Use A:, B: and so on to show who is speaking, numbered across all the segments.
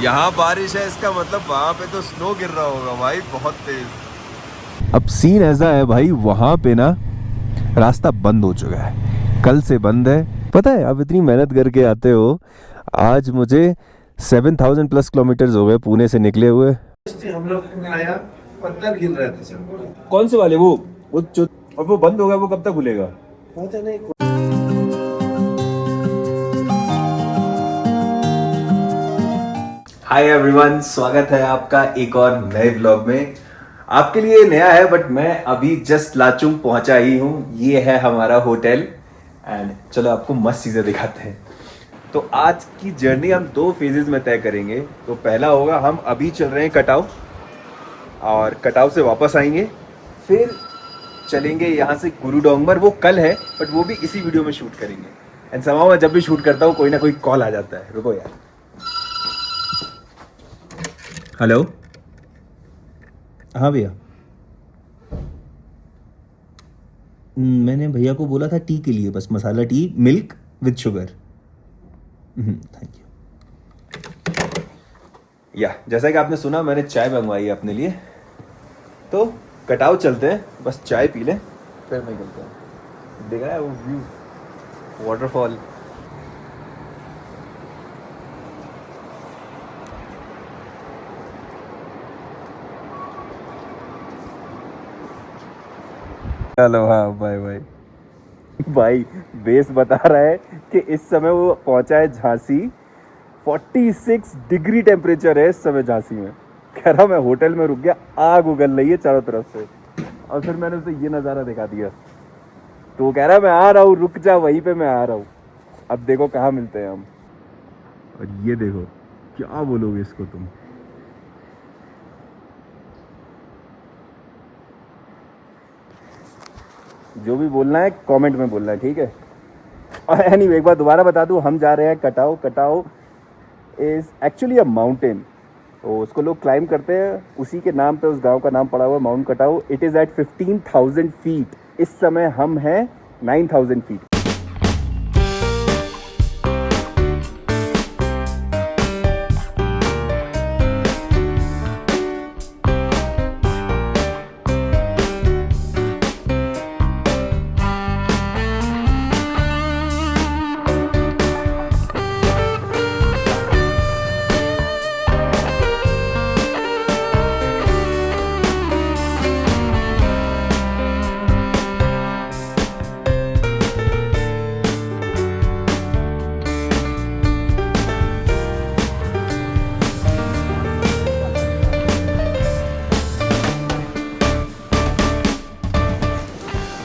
A: यहाँ बारिश है, इसका मतलब वहाँ पे तो स्नो गिर रहा होगा भाई, बहुत तेज।
B: अब सीन ऐसा है भाई, वहां पे ना रास्ता बंद हो चुका है, कल से बंद है। पता है आप इतनी मेहनत करके आते हो, आज मुझे 7,000 प्लस किलोमीटर हो गए पुणे से निकले हुए।
C: हम लोग आया, पत्थर गिर रहे थे सब।
B: कौन से वाले वो जो, और वो बंद हो गया, वो कब तक खुलेगा?
C: पता नहीं।
B: हाय एवरीवन, स्वागत है आपका एक और नए व्लॉग में। आपके लिए नया है बट मैं अभी जस्ट लाचुंग पहुंचा ही हूँ। ये है हमारा होटल एंड चलो आपको मस्त चीज़ें दिखाते हैं। तो आज की जर्नी हम दो फेजेस में तय करेंगे। तो पहला होगा, हम अभी चल रहे हैं कटाव और कटाव से वापस आएंगे, फिर चलेंगे यहाँ से गुरुडोंगमर। वो कल है बट वो भी इसी वीडियो में शूट करेंगे। एंड समाव मैं जब भी शूट करता हूँ कोई ना कोई कॉल आ जाता है। रुको यार, हेलो। हाँ भैया, मैंने भैया को बोला था टी के लिए, बस masala tea, milk with sugar. Thank you. या जैसा कि आपने सुना, मैंने चाय मंगवाई है अपने लिए। तो कटाव चलते हैं, बस चाय पी लें फिर निकलते हैं। देख रहा है वो व्यू, वाटरफॉल। चलो हाँ, बाय बाय। भाई बेस बता रहा है कि इस समय वो पहुंचा है झांसी। 46 डिग्री टेम्परेचर है इस समय झांसी में। कह रहा मैं होटल में रुक गया, आग उगल रही है चारों तरफ से। और फिर मैंने उसे ये नज़ारा दिखा दिया, तो वो कह रहा मैं आ रहा हूँ, रुक जा वहीं पे, मैं आ रहा हूँ। अब देखो कहाँ मिलते हैं हम। और ये देखो, क्या बोलोगे इसको तुम? जो भी बोलना है कमेंट में बोलना है, ठीक है। और एनीवे एक बार दोबारा बता दूं, हम जा रहे हैं कटाव। कटाव इज एक्चुअली अ माउंटेन, तो उसको लोग क्लाइम करते हैं, उसी के नाम पे उस गांव का नाम पड़ा हुआ है mount Katao. It is at 15,000 feet. इस समय हम हैं 9,000 फीट।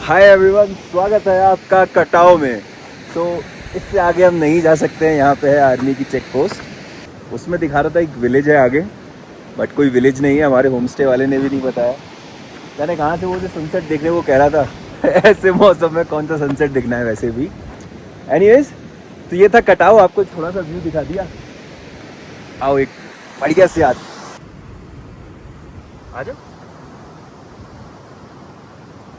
B: हाय एवरीवन, स्वागत है आपका कटाव में। तो इससे आगे हम नहीं जा सकते हैं, यहाँ पे है आर्मी की चेक पोस्ट। उसमें दिखा रहा था एक विलेज है आगे, बट कोई विलेज नहीं है। हमारे होम स्टे वाले ने भी नहीं बताया। मैंने कहाँ से वो जो सनसेट देखने को कह रहा था ऐसे मौसम में कौन सा सनसेट दिखना है वैसे भी। एनीवेज, तो ये था कटाव, आपको थोड़ा सा व्यू दिखा दिया। आओ एक बढ़िया से आ जाओ।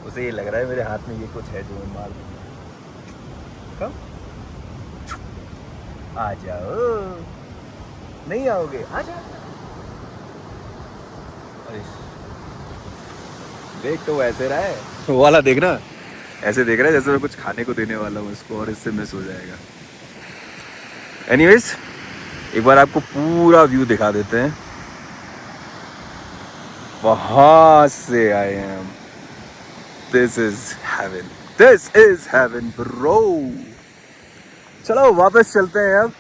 B: उसे ये लग रहा है मेरे हाथ में ये कुछ है जो मैं मार दूंगा। कम आ जाओ, नहीं आओगे? आ जाओ। अरे देख तो ऐसे रहा है, वो वाला देखना, ऐसे देख रहा है जैसे मैं कुछ खाने को देने वाला हूँ इसको और इससे मिस हो जाएगा। एनीवेज, एक बार आपको पूरा व्यू दिखा देते हैं। वहां से आए हैं हम। This is heaven. This is heaven, bro. चलो वापस चलते हैं अब।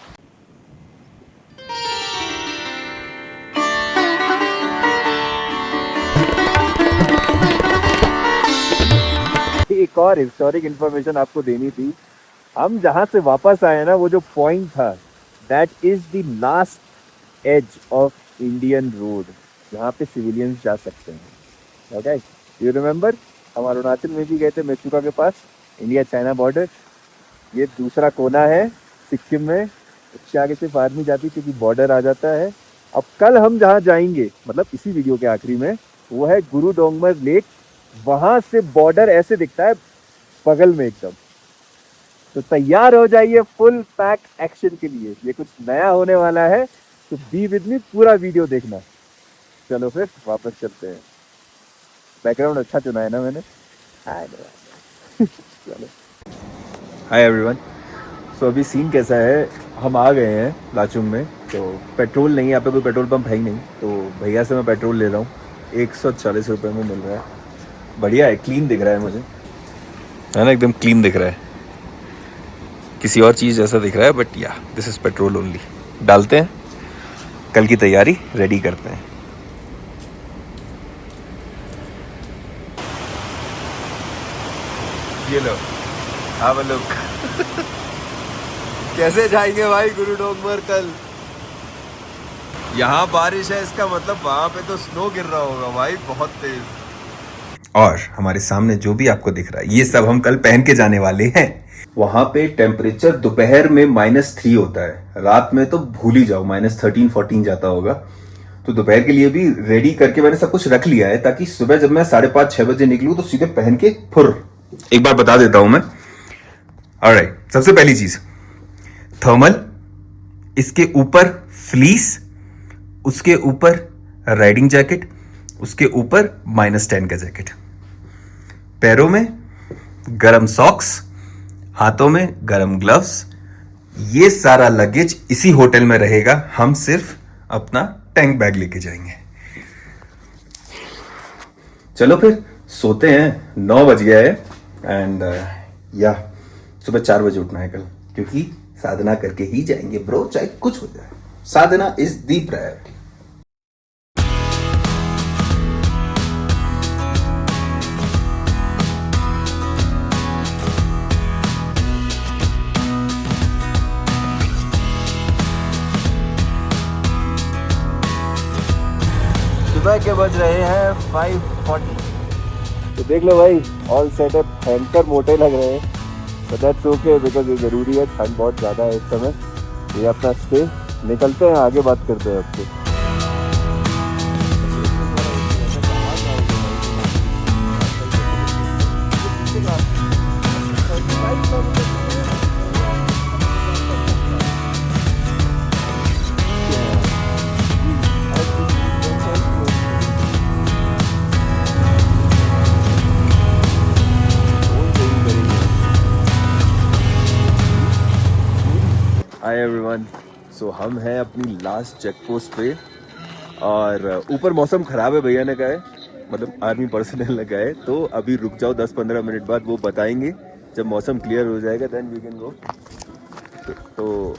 B: एक और हिस्टोरिक इंफॉर्मेशन आपको देनी थी। हम जहां से वापस आए ना, वो जो पॉइंट था, that is the last edge of Indian road, जहाँ पे सिविलियंस जा सकते हैं। ओके, यू रिमेम्बर हम अरुणाचल में भी गए थे, मेचुका के पास, इंडिया चाइना बॉर्डर। ये दूसरा कोना है सिक्किम में, उसके आगे सिर्फ आर्मी जाती क्योंकि बॉर्डर आ जाता है। अब कल हम जहाँ जाएंगे, मतलब इसी वीडियो के आखिरी में, वो है गुरुडोंगमर लेक। वहां से बॉर्डर ऐसे दिखता है बगल में एकदम। तो तैयार हो जाइए फुल पैक एक्शन के लिए, ये कुछ नया होने वाला है। तो बी विद मी, पूरा वीडियो देखना। चलो फिर वापस चलते हैं। बैकग्राउंड अच्छा चुना है ना मैंने? चलो। Hi everyone. सो अभी सीन कैसा है, हम आ गए हैं लाचुंग में। तो पेट्रोल नहीं है यहाँ पे, कोई पेट्रोल पंप है ही नहीं, तो भैया से मैं पेट्रोल ले रहा हूँ। 140 रुपये में मिल रहा है। बढ़िया है, क्लीन दिख रहा है मुझे, है ना, एकदम क्लीन दिख रहा है। किसी और चीज़ जैसा दिख रहा है, बट या दिस इज़ पेट्रोल ओनली। डालते हैं, कल की तैयारी रेडी करते हैं। ये लो, have a look। कैसे जाएंगे भाई गुरु डोंगमर कल? यहाँ बारिश है, इसका मतलब वहां पे तो स्नो गिर रहा होगा भाई, बहुत तेज। और हमारे सामने जो भी आपको दिख रहा है, ये सब हम कल पहन के जाने वाले हैं। वहां पे टेम्परेचर दोपहर में -3 होता है, रात में तो भूल ही जाओ, -13-14 जाता होगा। तो दोपहर के लिए भी रेडी करके मैंने सब कुछ रख लिया है, ताकि सुबह जब मैं 5:30-6 बजे निकलूं तो सीधे पहन के फुर। एक बार बता देता हूं मैं। ऑलराइट, सबसे पहली चीज थर्मल, इसके ऊपर फ्लीस, उसके ऊपर राइडिंग जैकेट, उसके ऊपर -10 का जैकेट, पैरों में गरम सॉक्स, हाथों में गरम ग्लव्स। ये सारा लगेज इसी होटल में रहेगा, हम सिर्फ अपना टैंक बैग लेके जाएंगे। चलो फिर सोते हैं, 9 बज गया है। एंड या सुबह 4 बजे उठना है कल, क्योंकि साधना करके ही जाएंगे ब्रो, चाहे कुछ हो जाए। साधना इज दी प्रायोरिटी। सुबह के बज रहे हैं 5:40। तो देख लो भाई, ऑल सेटअप, भयंकर मोटे लग रहे हैं, बट दैट्स ओके, बिकॉज ये ज़रूरी है। ठंड बहुत ज़्यादा है इस समय। ये अपना स्टे, निकलते हैं, आगे बात करते हैं आपसे। Hi everyone. सो हम हैं अपनी लास्ट चेक पोस्ट पे, और ऊपर मौसम ख़राब है, भैया ने कहा है, मतलब आर्मी पर्सनल ने कहा है, तो अभी रुक जाओ, 10-15 मिनट बाद वो बताएंगे। जब मौसम क्लियर हो जाएगा देन वी कैन गो। तो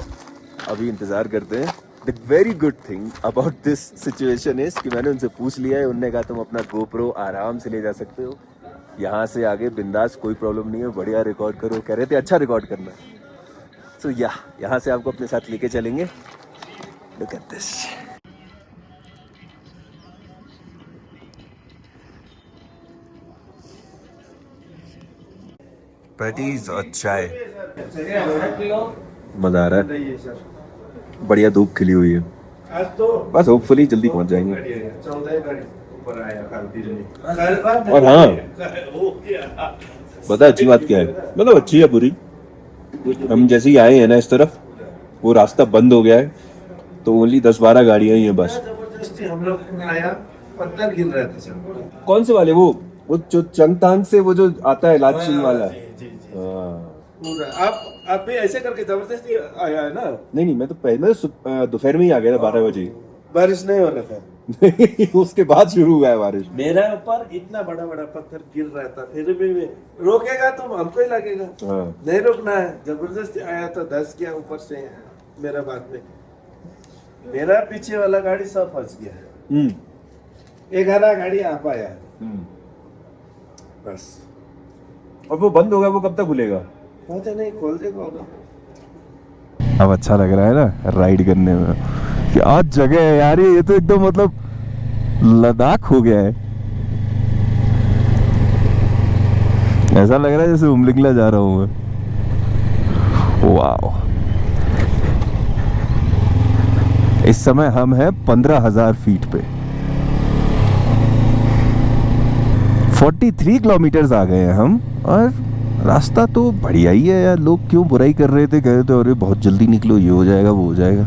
B: अभी इंतज़ार करते हैं। The very good thing about this situation is कि मैंने उनसे पूछ लिया है, उनने कहा तुम अपना GoPro आराम से ले जा सकते हो, यहाँ से आगे बिंदास, कोई प्रॉब्लम नहीं है, बढ़िया रिकॉर्ड करो। कह रहे थे अच्छा रिकॉर्ड करना है। तो यहाँ से आपको अपने साथ लेके चलेंगे। Look at this. पैटीज और चाय, मजा आ रहा है, बढ़िया धूप खिली हुई है। बस होपफुली जल्दी पहुंच जाएंगे। और हाँ, बता अच्छी बात क्या है, मतलब अच्छी है बुरी, हम जैसे ही आए हैं ना इस तरफ, वो रास्ता बंद हो गया है, तो ओनली 10-12 गाड़ियां ही हैं बस।
C: हम लोग आया, पत्थर गिर रहे थे सर।
B: कौन से वाले? वो जो चंगतांग से वो जो आता है लाचुंग वाला।
C: आप भी ऐसे करके जबरदस्ती आया है ना?
B: नहीं, मैं तो पहले दोपहर में ही आ गया था 12 बजे।
C: बारिश नहीं हो रहा था।
B: उसके बाद शुरू हुआ है बारिश।
C: मेरा ऊपर इतना बड़ा बड़ा पत्थर गिर रहा था, फिर भी रोकेगा तो हमको ही लगेगा। नहीं रोकना है, जबरदस्ती आया तो 10 गया ऊपर से मेरा बाद में। मेरा पीछे वाला गाड़ी सब फंस गया। एक हरा गाड़ी आ पाया बस।
B: और वो बंद होगा, वो कब तक खुलेगा?
C: पता नहीं, खोल देगा होगा।
B: अब अच्छा लग रहा है ना राइड करने में, कि आज जगह है यार, ये तो एकदम मतलब लद्दाख हो गया है। ऐसा लग रहा है जैसे उमलिंगला जा रहा हूँ मैं। वाओ। इस समय हम हैं 15,000 फीट पे। 43 किलोमीटर्स आ गए हैं हम, और रास्ता तो बढ़िया ही है यार। लोग क्यों बुराई कर रहे थे, कह रहे थे अरे बहुत जल्दी निकलो, ये हो जाएगा वो हो जाएगा।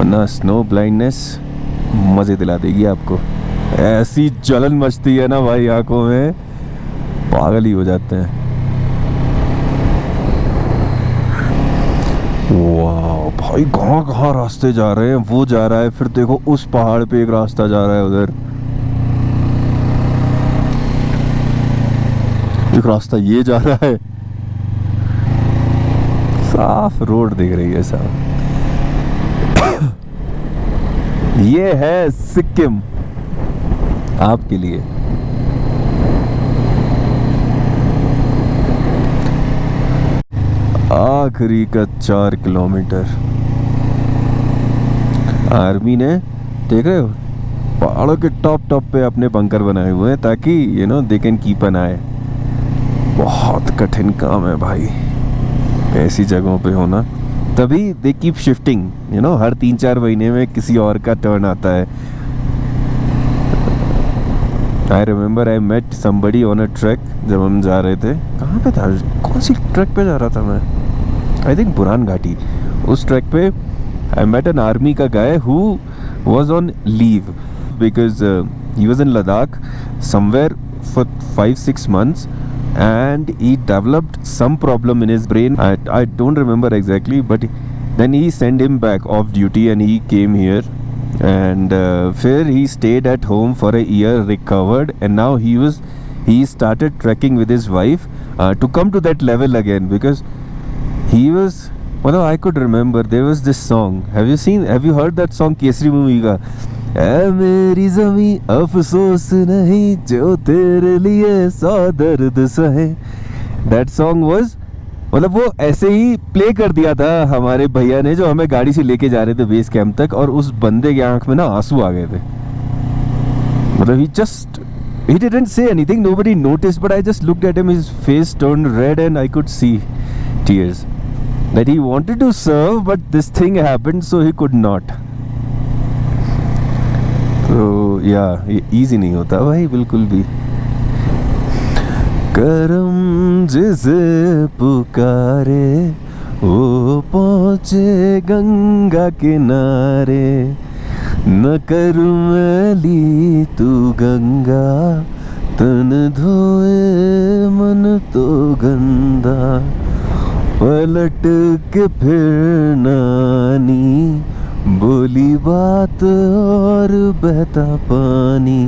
A: वरना स्नो ब्लाइंडनेस मज़े दिला देगी आपको। ऐसी जलन मचती है ना भाई आंखों में, पागल ही हो जाते हैं। वाह भाई, कहाँ कहाँ रास्ते जा रहे हैं। वो जा रहा है, फिर देखो उस पहाड़ पे एक रास्ता जा रहा है, उधर एक रास्ता ये जा रहा है। साफ रोड दिख रही है साहब। ये है सिक्किम आपके लिए। आखिरी का 4 किलोमीटर। आर्मी ने, देख रहे हो, पहाड़ों के टॉप पे अपने बंकर बनाए हुए हैं ताकि दे कैन कीप एन आई। बहुत कठिन काम है भाई ऐसी जगहों पे होना, तभी दे कीप शिफ्टिंग। हर 3-4 महीने में किसी और का टर्न आता है। I remember I met somebody on a track. जब हम जा रहे थे, कहाँ पे था, कौन सी ट्रैक पे जा रहा था मैं, आई थिंक बुरहान घाटी। उस ट्रैक पे आई मेट एन आर्मी का guy who was on leave because he was in Ladakh somewhere for 5-6 months and he developed some problem in his brain. I don't remember exactly, but then he sent him back off duty and he came here, and फिर he stayed at home for a year, recovered, and now he started trekking with his wife to come to that level again, because he was, well, I could remember there was this song. Have you heard that song, Kesari movie का, ऐ मेरी ज़मीं अफसोस नहीं जो तेरे लिए 100 दर्द सहे। That song was, मतलब वो ऐसे ही प्ले कर दिया था हमारे भैया ने जो हमें गाड़ी से लेके जा रहे थे बेस कैंप तक, और उस बंदे की आंख में ना आंसू आ गए थे। मतलब he didn't say anything, nobody noticed, but I just looked at him, his face turned red and I could see tears that he wanted to serve but this thing happened so he could not. तो या easy नहीं होता भाई बिल्कुल भी। करम जिसे पुकारे वो पहुँचे गंगा किनारे, न कर मैली तू गंगा तन धोए मन तो गंदा, पलट के फिर नानी बोली बात और बहता पानी,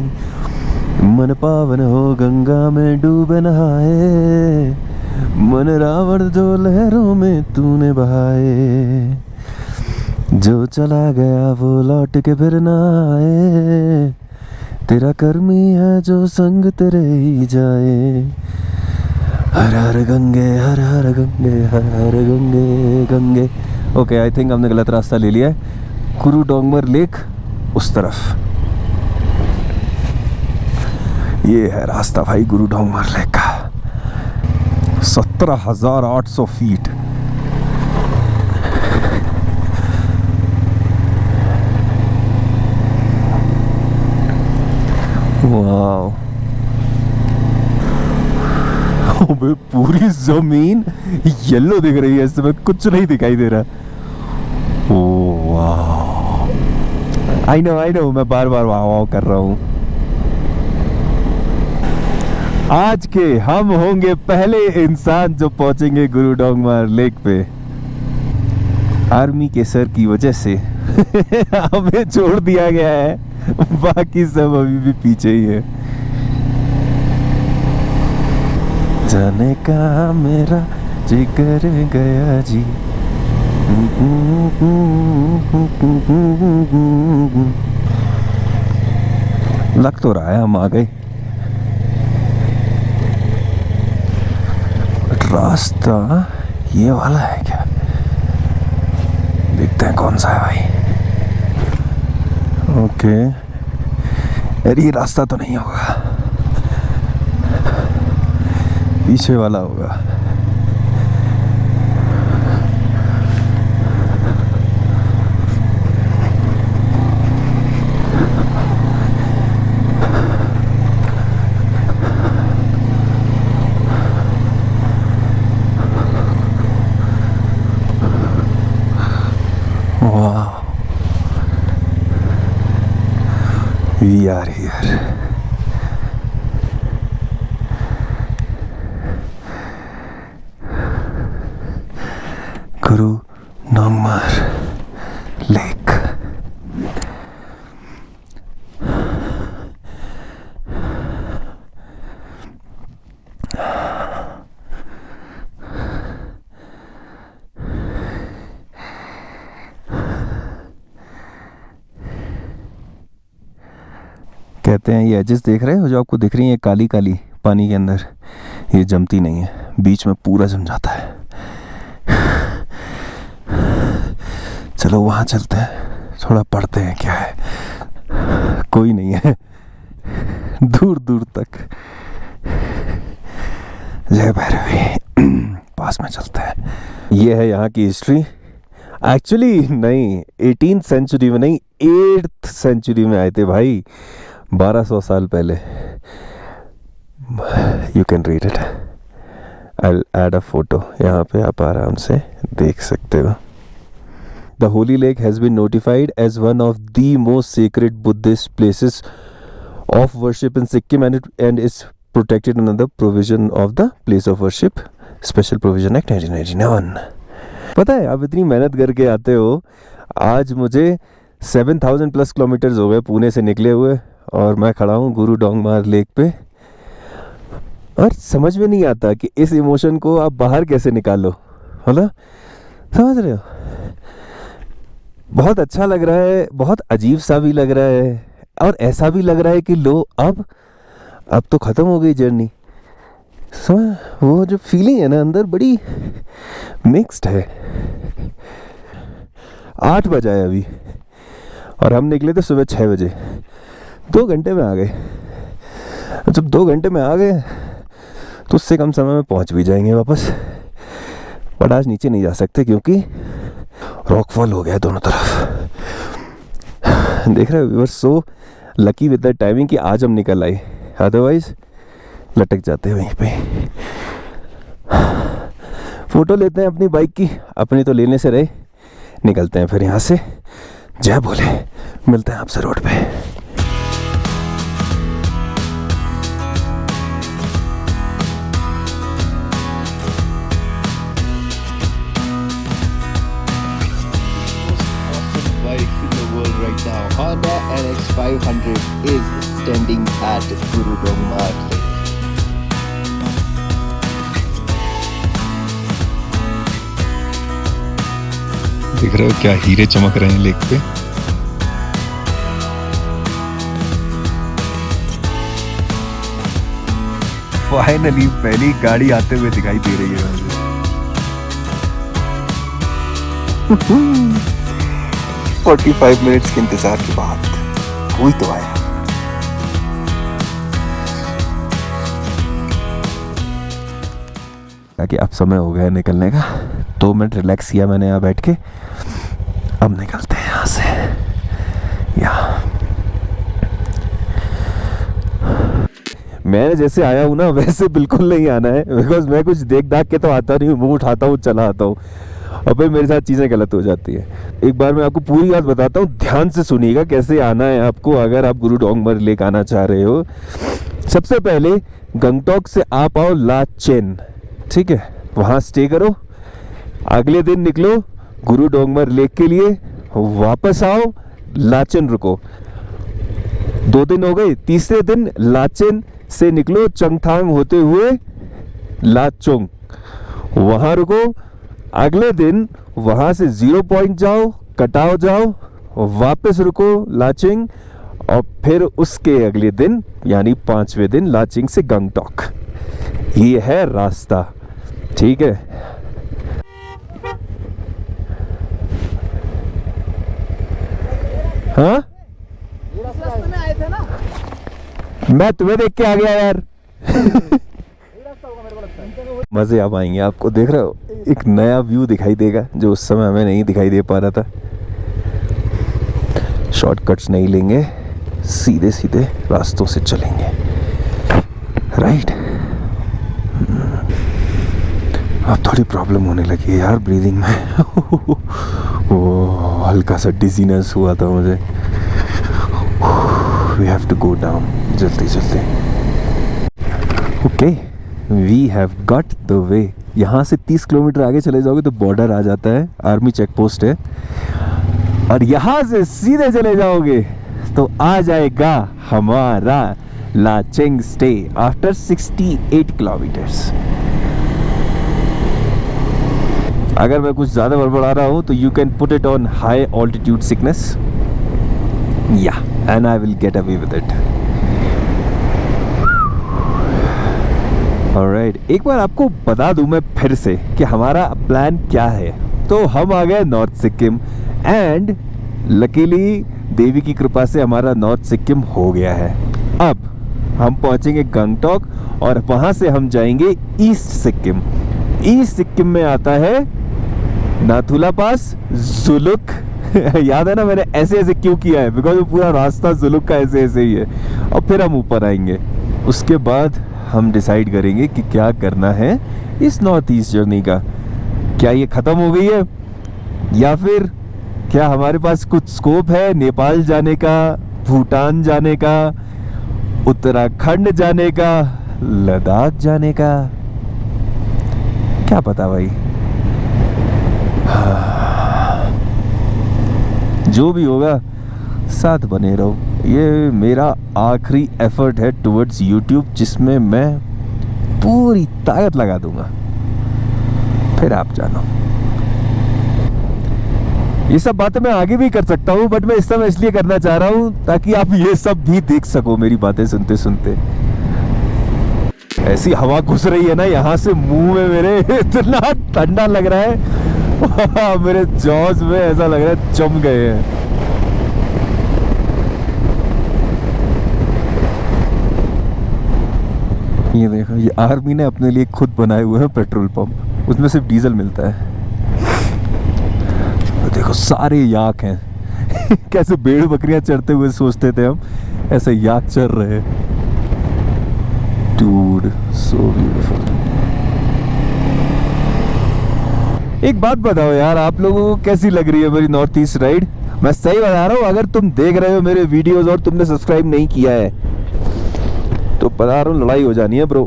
A: मन पावन हो गंगा में डूबे नहाए, मन रावण जो लहरों में तूने बहाए, जो चला गया वो लौट के फिर ना आए, तेरा कर्मी है जो संग तेरे ही जाए, हर हर गंगे हर हर गंगे हर हर गंगे गंगे। ओके, आई थिंक हमने गलत रास्ता ले लिया है। गुरु डोंगमर लेक उस तरफ, ये है रास्ता भाई गुरु डोंगमर लेक का। 17,800 फीट। वाओ, अबे पूरी जमीन येलो दिख रही है, इस समय कुछ नहीं दिखाई दे रहा। आई नो मैं बार बार वाह कर रहा हूँ। आज के हम होंगे पहले इंसान जो पहुंचेंगे गुरु डोंगमर लेक पे। आर्मी के सर की वजह से हमें छोड़ दिया गया है, बाकी सब अभी भी पीछे ही है। जाने का मेरा जिगर गया जी। लग तो रहा है हम आ गए। रास्ता ये वाला है क्या? देखते हैं कौन सा है भाई। ओके, यार ये रास्ता तो नहीं होगा, पीछे वाला होगा। वाह, We are here. Guru Dongmar Lake. कहते हैं ये एजेस देख रहे हो जो आपको दिख रही हैं काली काली पानी के अंदर, ये जमती नहीं है, बीच में पूरा जम जाता है। चलो वहाँ चलते हैं, थोड़ा पढ़ते हैं क्या है। कोई नहीं है दूर दूर तक। जय भैरवी। पास में चलते हैं। ये है यहाँ की हिस्ट्री। एक्चुअली नहीं, 18th सेंचुरी में नहीं, 8th सेंचुरी में आए थे भाई, 1200 साल पहले। You can read it, I add a photo, यहाँ पे आप आराम से देख सकते हो। The Holy Lake has been notified as one of the most sacred Buddhist places of worship in Sikkim, and is protected under the provision of the Place of Worship Special Provision Act 1999। पता है आप इतनी मेहनत करके आते हो, आज मुझे 7000 प्लस किलोमीटर्स हो गए पुणे से निकले हुए, और मैं खड़ा हूँ गुरु डोंगमार लेक पे, और समझ में नहीं आता कि इस इमोशन को आप बाहर कैसे निकालो। मतलब समझ रहे हो, बहुत अच्छा लग रहा है, बहुत अजीब सा भी लग रहा है, और ऐसा भी लग रहा है कि लो अब तो ख़त्म हो गई जर्नी। समझ, वो जो फीलिंग है ना अंदर, बड़ी मिक्स्ड है। 8 बजा है अभी, और हम निकले थे सुबह 6 बजे। 2 घंटे में आ गए। जब 2 घंटे में आ गए तो उससे कम समय में पहुंच भी जाएंगे वापस। बट आज नीचे नहीं जा सकते क्योंकि रॉकफॉल हो गया दोनों तरफ। देख रहे हो, we were so lucky with the timing कि आज हम निकल आए, अदरवाइज लटक जाते वहीं पे। फोटो लेते हैं अपनी बाइक की, अपनी तो लेने से रहे, निकलते हैं फिर यहाँ से। जय भोले, मिलते हैं आपसे रोड पे।
D: Honda NX500 is standing at Guru Dongmar Lake.
A: देख रहे हो क्या हीरे चमक रहे हैं लेक पे। फाइनली पहली गाड़ी आते हुए दिखाई दे रही है मुझे। 45 मिनट्स के इंतजार के बाद कोई तो आया। ताकि अब समय हो गया निकलने का, 2 मिनट रिलैक्स किया मैंने यहाँ बैठ के। अब निकलते हैं यहाँ से। मैं जैसे आया हूँ ना वैसे बिल्कुल नहीं आना है, बिकॉज मैं कुछ देख दाख के तो आता नहीं हूँ, मुंह उठाता हूँ, चला आता हूँ, और फिर मेरे साथ चीज़ें गलत हो जाती है। एक बार मैं आपको पूरी बात बताता हूँ, ध्यान से सुनिएगा कैसे आना है आपको अगर आप गुरु डोंगमार लेक आना चाह रहे हो। सबसे पहले गंगटोक से आप आओ लाचेन, ठीक है, वहाँ स्टे करो, अगले दिन निकलो गुरु डोंगमार लेक के लिए, वापस आओ लाचेन रुको। 2 दिन हो गए, तीसरे दिन लाचेन से निकलो चंगथांग होते हुए लाचोंग, वहाँ रुको, अगले दिन वहाँ से 0 पॉइंट जाओ, कटाव जाओ, वापस रुको लाचिंग, और फिर उसके अगले दिन यानी 5वें दिन लाचिंग से गंगटोक। ये है रास्ता, ठीक है। हाँ,
D: आए थे ना,
A: मैं तुम्हें देख के आ गया यार। मजे अब आएंगे आपको, देख रहे हो एक नया व्यू दिखाई देगा जो उस समय हमें नहीं दिखाई दे पा रहा था। शॉर्टकट्स नहीं लेंगे, सीधे सीधे रास्तों से चलेंगे, राइट। अब थोड़ी प्रॉब्लम होने लगी है यार ब्रीदिंग में। वो हल्का सा डिजीनेस हुआ था मुझे। We have to go down जल्दी जल्दी. Okay, we have got the way. यहाँ से 30 किलोमीटर आगे चले जाओगे तो बॉर्डर आ जाता है, आर्मी चेक पोस्ट है. और यहाँ से सीधे चले जाओगे तो आ जाएगा हमारा लाचेंग स्टे आफ्टर 68 किलोमीटर्स. अगर मैं कुछ ज़्यादा बड़बड़ा रहा हूँ तो you can put it on high altitude sickness, या and I will get away with it. Alright, एक बार आपको बता दूं मैं फिर से कि हमारा प्लान क्या है. तो हम आ गए नॉर्थ सिक्किम एंड लकीली देवी की कृपा से हमारा नॉर्थ सिक्किम हो गया है. अब हम पहुंचेंगे गंगटोक और वहां से हम जाएंगे ईस्ट सिक्किम. ईस्ट सिक्किम में आता है नाथुला पास, जुलुक. याद है ना मैंने ऐसे ऐसे क्यों किया है, बिकॉज वो पूरा रास्ता जुलुक का ऐसे ऐसे ही है. और फिर हम ऊपर आएंगे. उसके बाद हम डिसाइड करेंगे कि क्या करना है इस नॉर्थ ईस्ट जर्नी का. क्या ये ख़त्म हो गई है या फिर क्या हमारे पास कुछ स्कोप है नेपाल जाने का, भूटान जाने का, उत्तराखंड जाने का, लद्दाख जाने का, क्या पता भाई. जो भी होगा साथ बने रहो. ये मेरा आखिरी एफर्ट है टुवर्ड्स यूट्यूब, जिसमें मैं पूरी ताकत लगा दूंगा. फिर आप जानो. ये सब बातें मैं आगे भी कर सकता हूँ, बट मैं इस समय इसलिए करना चाह रहा हूँ ताकि आप ये सब भी देख सको मेरी बातें सुनते सुनते. ऐसी हवा घुस रही है ना यहाँ से मुंह में मेरे, इतना ठंडा लग रहा है. मेरे जॉज में ऐसा लग रहा है जम गए हैं. ये देखो, ये आर्मी ने अपने लिए खुद बनाए हुए हैं पेट्रोल पंप. उसमें सिर्फ डीजल मिलता है. देखो सारे याक हैं. कैसे भेड़ बकरियां चढ़ते हुए सोचते थे हम, ऐसे याक चढ़ रहे हैं. Dude, so beautiful. एक बात बताओ यार, आप लोगों को कैसी लग रही है मेरी नॉर्थ ईस्ट राइड? मैं सही बता रहा हूँ, अगर तुम देख रहे हो मेरे वीडियोस और तुमने सब्सक्राइब नहीं किया है तो बता रहा हूँ लड़ाई हो जानी है ब्रो.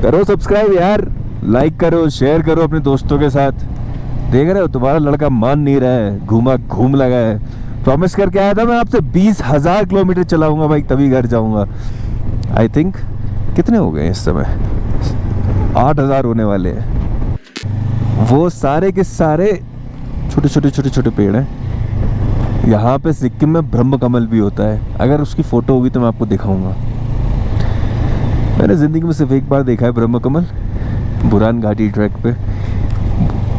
A: करो सब्सक्राइब यार, लाइक करो, शेयर करो अपने दोस्तों के साथ. देख रहे हो तुम्हारा लड़का मान नहीं रहा है, घूम लगा है. प्रॉमिस करके आया था मैं आपसे 20,000 किलोमीटर चलाऊंगा भाई, तभी घर जाऊंगा. आई थिंक कितने हो गए इस समय? 8,000 होने वाले हैं. वो सारे के सारे छोटे पेड़ हैं. यहाँ पे सिक्किम में ब्रह्म कमल भी होता है. अगर उसकी फोटो होगी तो मैं आपको दिखाऊंगा. मैंने जिंदगी में सिर्फ एक बार देखा है ब्रह्म कमल, बुरान घाटी ट्रैक पे.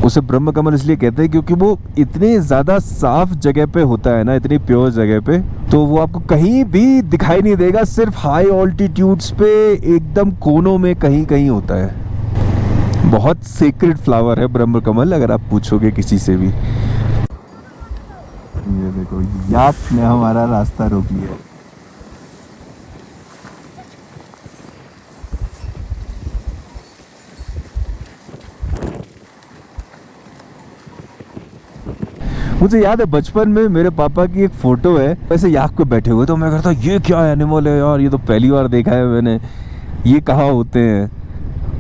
A: उसे ब्रह्म कमल इसलिए कहते हैं क्योंकि वो इतने ज़्यादा साफ जगह पे होता है ना, इतनी प्योर जगह पे, तो वो आपको कहीं भी दिखाई नहीं देगा. सिर्फ हाई ऑल्टीट्यूड्स पे एकदम कोनों में कहीं कहीं होता है. बहुत सीक्रेट फ्लावर है ब्रह्म कमल, अगर आप पूछोगे किसी से भी. ये देखो, याक ने हमारा रास्ता रोक लिया. मुझे याद है बचपन में मेरे पापा की एक फोटो है, वैसे याक पे बैठे हुए, तो मैं कहता ये क्या एनिमल है यार, ये तो पहली बार देखा है मैंने, ये कहाँ होते हैं.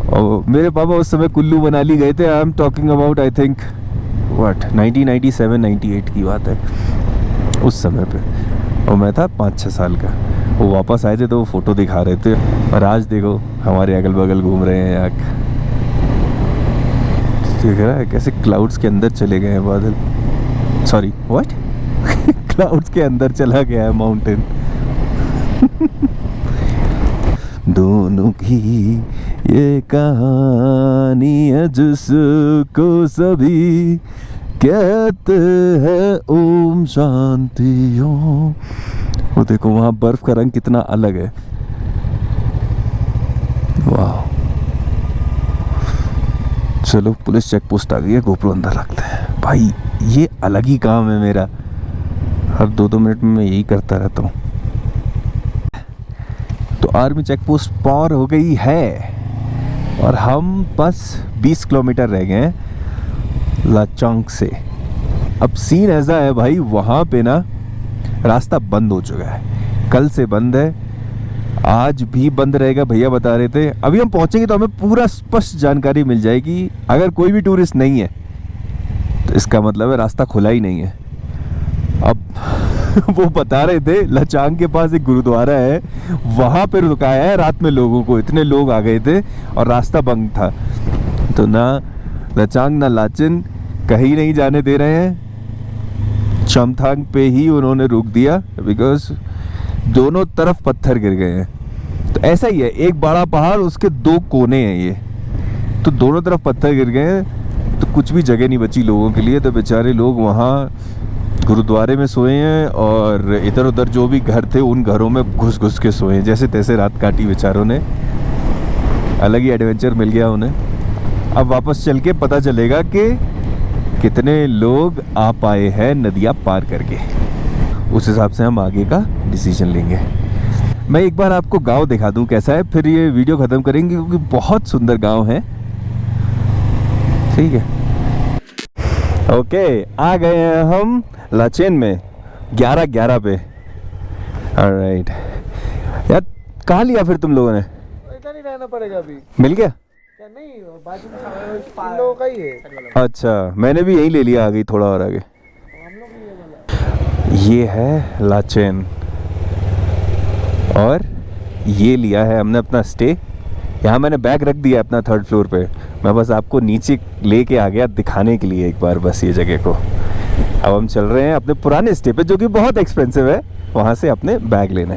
A: और मेरे पापा उस समय कुल्लू मनाली गए थे. I am talking about I think 1997-98 की बात है. उस समय पे, और मैं था 5-6 साल का. वो वापस आए थे तो वो फोटो दिखा रहे थे. और आज देखो हमारे अगल बगल घूम रहे हैं याक. देख रहा है कैसे क्लाउड्स के अंदर चले गए हैं बादल. सॉरी व्हाट, क्लाउड्स के अंदर चला गया है माउंटेन. दोनों की ये कहानी है जिसको सभी कहते हैं ओम शांति ओम. वो देखो वहाँ बर्फ का रंग कितना अलग है. वाह. चलो पुलिस चेक पोस्ट आ गई है, गोप्रो अंदर रखते हैं. भाई ये अलग ही काम है मेरा, हर 2-2 मिनट में मैं यही करता रहता हूँ. तो आर्मी चेक पोस्ट पार हो गई है और हम बस 20 किलोमीटर रह गए हैं लाचंग से. अब सीन ऐसा है भाई, वहाँ पे ना रास्ता बंद हो चुका है. कल से बंद है, आज भी बंद रहेगा, भैया बता रहे थे। अभी हम पहुंचेंगे तो हमें पूरा स्पष्ट जानकारी मिल जाएगी। अगर कोई भी टूरिस्ट नहीं है तो इसका मतलब है रास्ता खुला ही नहीं है। अब वो बता रहे थे लचांग के पास एक गुरुद्वारा है, वहां पे रुकाया है रात में लोगों को। इतने लोग आ गए थे और रास्ता बंद था, तो ना लचांग ना लाचेन कहीं नहीं जाने दे रहे हैं। चमथांग पे ही उन्होंने रोक दिया बिकॉज दोनों तरफ पत्थर गिर गए हैं। तो ऐसा ही है, एक बड़ा पहाड़, उसके दो कोने हैं ये, तो दोनों तरफ पत्थर गिर गए हैं, तो कुछ भी जगह नहीं बची लोगों के लिए। तो बेचारे लोग वहाँ गुरुद्वारे में सोए हैं और इधर उधर जो भी घर थे उन घरों में घुस घुस के सोए हैं। जैसे तैसे रात काटी बेचारों ने, अलग ही एडवेंचर मिल गया उन्हें। अब वापस चल के पता चलेगा कि कितने लोग आ पाए हैं नदियाँ पार करके, उस हिसाब से हम आगे का डिसीजन लेंगे। मैं एक बार आपको गांव दिखा दूं कैसा है, फिर ये वीडियो ख़त्म करेंगे क्योंकि बहुत सुंदर गांव है। ठीक है, ओके, आ गए हैं हम लाचेन में 11:11 पे। ऑलराइट यार, कहाँ लिया फिर तुम लोगों ने?
C: इधर ही रहना पड़ेगा अभी।
A: मिल गया?
C: क्या नहीं, बाजू में इन लोगों का ही है।
A: अच्छा, मैंने भी यहीं ले लिया, आ गई थोड़ा और आगे।
C: हम लोग भी ये
A: ये है लाचेन और ये लिया है हमने अपना स्टे। यहाँ मैंने बैग रख दिया अपना 3rd फ्लोर पे। मैं बस आपको नीचे लेके आ गया दिखाने के लिए एक बार बस ये जगह को। अब हम चल रहे हैं अपने पुराने स्टे पे, जो कि बहुत एक्सपेंसिव है, वहाँ से अपने बैग लेने।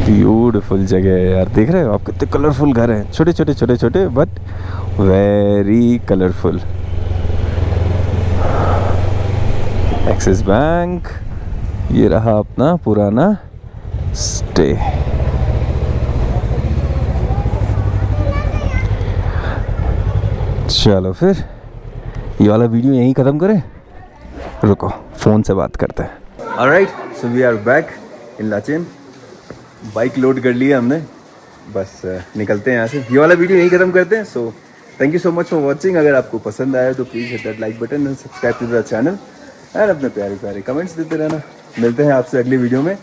A: ब्यूटीफुल जगह है यार, देख रहे हो आप कितने कलरफुल घर हैं, छोटे छोटे छोटे छोटे but very colourful. Axis bank, ये रहा अपना पुराना स्टे। चलो फिर ये वाला वीडियो यहीं ख़त्म करें, रुको फ़ोन से बात करते हैं। Alright, so we are back in Lachen. Bike load कर लिया हमने, बस निकलते हैं यहाँ से। ये वाला वीडियो यहीं ख़त्म करते हैं। So thank you so much for watching. अगर आपको पसंद आया तो please hit that like button and subscribe to the channel and अपने प्यारे प्यारे कमेंट्स देते रहना। मिलते हैं आपसे अगली वीडियो में।